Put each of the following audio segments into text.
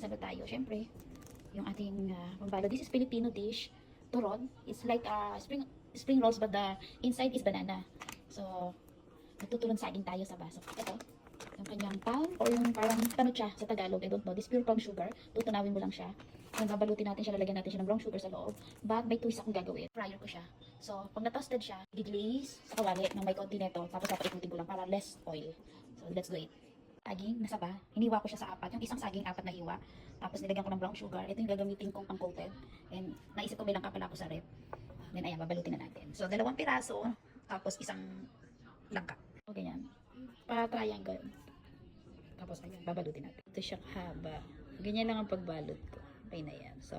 Sagot tayo, syempre, yung ating pambalo. This is Filipino dish, turon. It's like spring rolls but the inside is banana. So, nagtuturon saging tayo sa baso. Ito, yung kanyang palm or yung parang panutsa sa Tagalog, I don't know. This pure palm sugar, tutunawin mo lang siya. Then babalutin natin siya, lalagyan natin siya ng brown sugar sa loob. But may twist akong gagawin. Fryer ko siya. So, pag na-toasted siya, i-glaze sa kawali ng may konti neto. Tapos papaikutin ko lang para less oil. So, let's do it. Saging, nasa ba? Hiniwa ko siya sa apat. Yung isang saging, apat na hiwa. Tapos nilagyan ko ng brown sugar. Ito yung gagamitin kong pang-coated. And naisip ko may langka pala ako sa rep. Then ayan, babalutin na natin. So, 2 piraso. Tapos isang langka. O ganyan. Para triangle. Tapos ayan, babalutin natin. Ito siyang haba. Ganyan lang ang pagbalot ko. Okay na yan. So,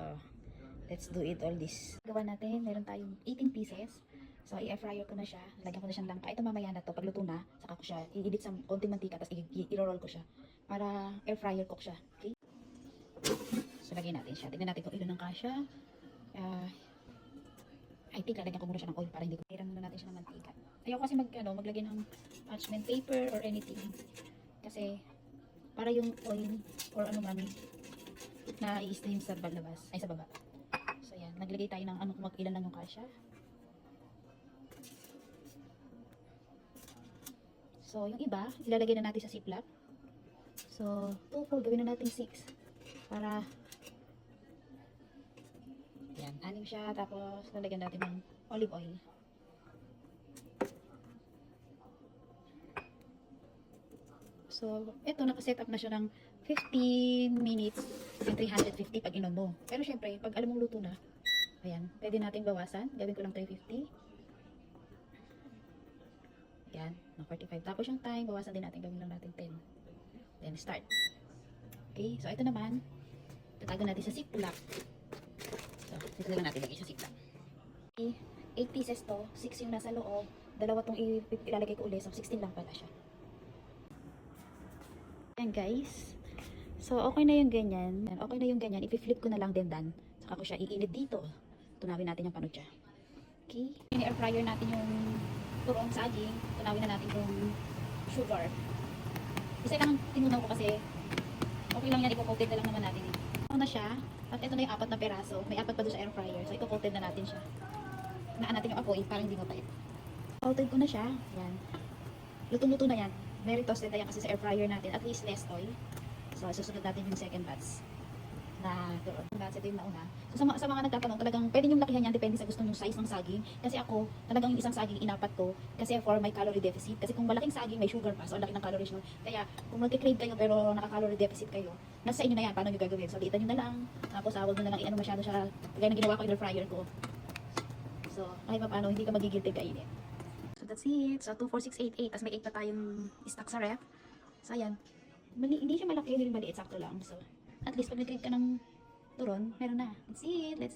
let's do it all this. Gawa natin, meron tayong 18 pieces. So, i-air fryer ko na siya. Lagyan ko na siyang langka. Ito mamaya na to. Pag luto na, saka ko siya i-edit sa konting mantika, tapos i-roll ko siya. Para air fryer cook siya. Okay? So, lagyan natin siya. Tignan natin kung ilan ang kasya. I think lalagyan ko muna siya ng oil para hindi ko. Iran muna natin siya ng mantika. Ayaw kasi maglagay ng parchment paper or anything. Kasi, para yung oil or ano man na i-steam sa labas, ay sa baba. So, yan. Naglagay tayo ng kung ilan lang yung kasya. So, yung iba, ilalagay na natin sa ziplock. So, 2 full, gawin na natin 6. Para, yan, 6 siya. Tapos, lalagyan natin ng olive oil. So, ito, nakaset up na siya ng 15 minutes and 350 pag inon mo. Pero, syempre, pag alam mong luto na, ayan, pwede natin bawasan. Gawin ko lang 350. Yan, ng 45. Tapos yung time, bawasan din natin. Gawin lang natin 10. Then, start. Okay, so ito naman. Tatago natin sa ziplock. So, dito lang natin lagay sa ziplock. Okay, 8 pieces to. 6 yung nasa loob. 2 tong ilalagay ko ulit. So, 16 lang pala siya. Yan, guys. So, okay na yung ganyan. Okay na yung ganyan. I-flip ko na lang din dan. Saka ko siya iinit dito. Tunawin natin yung panutya. Okay. I-air fryer natin yung turong saging, tunawin na natin yung sugar. Isa lang tinunaw ko kasi okay lang yan, i-coated na lang naman natin eh. Ito na siya, at ito na yung 4 na peraso. May 4 pa doon sa air fryer, so i-coated na natin siya. Naan natin yung apoy para hindi mapait. Coated ko na siya, yan. Lutong-luto na yan. Very toasted na yan kasi sa air fryer natin, at least less oil. So susunod natin yung second batch na doon. Ito yung nauna. So, sa mga nagtatanong, talagang pwede nyo lakihan yan depende sa gusto nyong size ng saging. Kasi ako, talagang yung isang saging inapat ko kasi for my calorie deficit. Kasi kung malaking saging, may sugar pa. So, ang laki ng calories nun. Kaya, kung magkikrave kayo pero naka-calorie deficit kayo, nasa inyo na yan, paano nyo gagawin. So, liitan nyo na lang. Tapos, huwag nyo na lang i-ano masyado siya. Kaya na ginawa ko yung fryer ko. So, kahit pa paano, hindi ka magigilty kainin. So, that's it. So, 24688. Tapos may 8 pa tayong stock sa ref. So, ayan. Hindi siya malaki, hindi rin maliit. Sakto lang. So, at least pag nag-crave ka ng turon, meron na. That's it. Let's see.